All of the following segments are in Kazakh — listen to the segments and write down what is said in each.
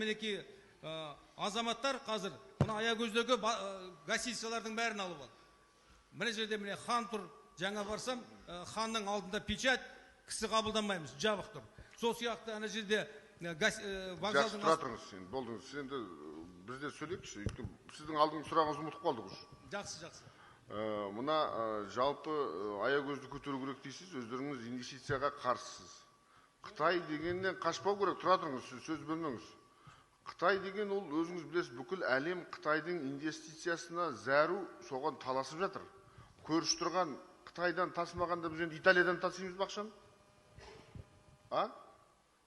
мінекей азаматтар қазір мына Аягөздегі гостиницалардың бәрін алып алды. Мына жерде міне хан тұр, жаңа барсам, ханның алдында печать, кісі қабылданмаймыз, жабық тұр. Сол сияқты ана жерде жақсы тұра тұрыңыз, сен болдыңыз. Енді бізде сөйлейікші, сіздің алдыңғы сұрағыңызды ұмытып қалдық. Жақсы. Мына жалпы Аягөзді көтеру керек дейсіз, өздеріңіз инвестицияға қарсысыз. Қытай дегеннен қашпау керек, тұра тұрыңыз, сөз бөлмеңіз. Қытай деген ол өзіңіз білесіз, бүкіл әлем Қытайдың инвестициясына зәру, соған таласып жатыр. Көріш тұрған Қытайдан тасымағанда біз енді Италиядан тасимыз бақшаны?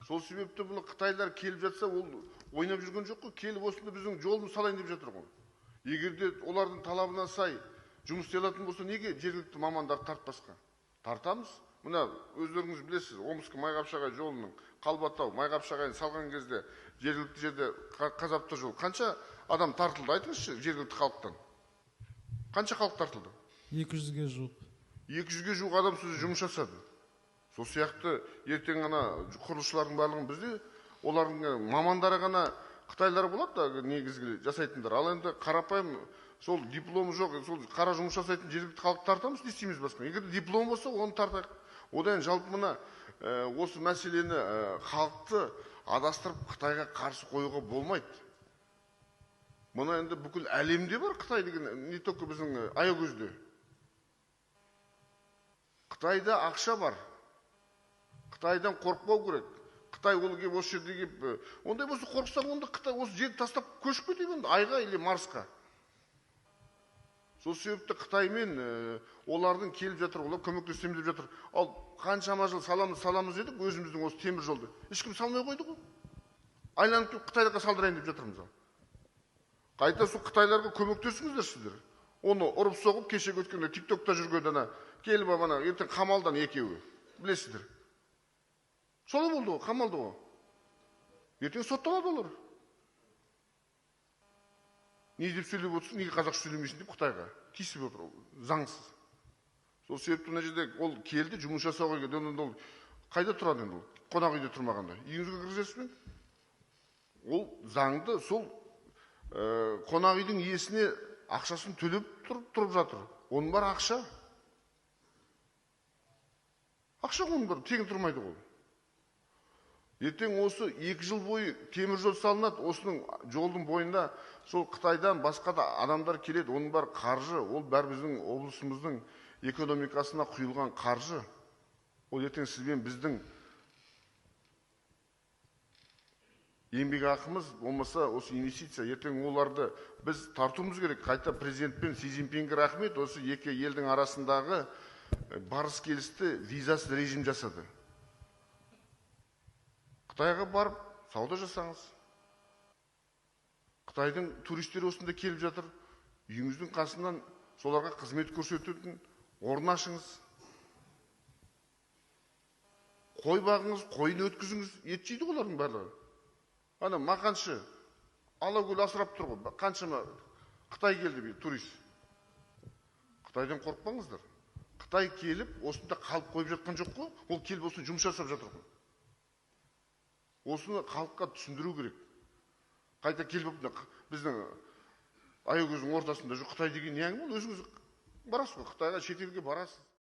Сол себепті бұл Қытайлар келіп жатса, ол ойнап жүрген жоқ қой, келіп осында біздің жолын салайын деп жатыр ғой. Егерде олардың талабына сай жұмыс істелетін болса, неге жергілікті мамандарды тартпасқа? Тартамыз. Мына өздеріңіз білесіз, Омск Майқапшағай жолының Қалбатау Майқапшағайын салған кезде жергілікті жерде Қазапты жол қанша адам тартылды, айтыңызшы, жергілікті халықтан? Қанша халық тартылды? 200-ге жуық. 200-ге жуық адам сөзі жұмыс жасады. Сол сияқты ертең ғана құрылысшылардың барлығын бізде, олардың мамандары ғана Қытайлар болады да негізгі жасайтындар. Ал енді қарапайым сол дипломы жоқ, сол қара жұмыс жасайтын жергілікті халық тартамыз, не істейміз басқа? Егер диплом болса, оны тартайық. Одан жалпы мына осы мәселені халықты адастырып Қытайға қарсы қоюға болмайды. Мұна енді бүкіл әлемде бар Қытай деген, не только біздің Аягөзде. Қытайда ақша бар. Қытайдан қорықпау керек. Қытай ол келіп осы жерде келіп, ондай болса қорықсаң, онда Қытай осы жерді тастап көшіп кетеді енді Айға или Марсқа. Сол себепті Қытаймен олардың келіп жатыр, олар көмектесеміз деп жатыр. Ал қаншама жыл саламыз едік өзіміздің осы темір жолды. Ешкім салмай қойды ғой. Айланып келіп Қытайға салдырайын деп жатырмыз. Қайта сол Қытайларға көмектесіңіздер сіздер. Оны ұрып соғып кешегі өткенде TikTokта жүрген ана келіп ана ертең қамалдан екеуі. Білесіздер. Солай болды ғой, қамалды ғой. Ертең сотталады олар. Не деп сөйлеп отырсың, неге қазақша сөйлемейсің деп Қытайға тиісіп отыр, заңсыз. Сол себепті мына жерде ол келді, жұмыс жасауға келді. Ол қайда тұрады енді ол? Қонақ үйде тұрмағанда. Үйіңізге кіргізесіз бе? Ол заңды сол қонақ үйдің иесіне ақшасын төлеп тұрып жатыр. Оның бар ақша. Ақша оның бар, тегін тұрмайды ғой. Ертең осы 2 жыл бойы темір жол салынады, осының жолдың бойында сол Қытайдан басқа да адамдар келеді, оның бар қаржы, ол бәр біздің облысымыздың экономикасына құйылған қаржы. Ол ертең сізбен біздің еңбек ақымыз болмаса осы инвестиция, ертең оларды біз тартуымыз керек. Қайта президентпен Си Цзиньпинге рахмет, осы екі елдің арасындағы барыс келісті визасыз режим жасады. Қытайға барып, сауда жасаңыз. Қытайдың туристері осында келіп жатыр. Үйіңіздің қасынан соларға қызмет көрсететін орын ашыңыз. Қой бағыңыз, қойын өткізіңіз, ет жейді олардың барлығы. Ана мақаншы, Алакөл асырап тұр ғой, қаншама Қытай келді турист. Қытайдан қорықпаңыздар. Қытай келіп, осында қалып қойып жатқан жоқ қой, ол келіп осында жұмыс жасап жатыр ғой. Осыны халыққа түсіндіру керек. Қайта келіп біздің Аягөздің ортасында жоқ Қытай деген не әңгіме? Өзіңіз барасыз ғой, Қытайға шетелге барасыз.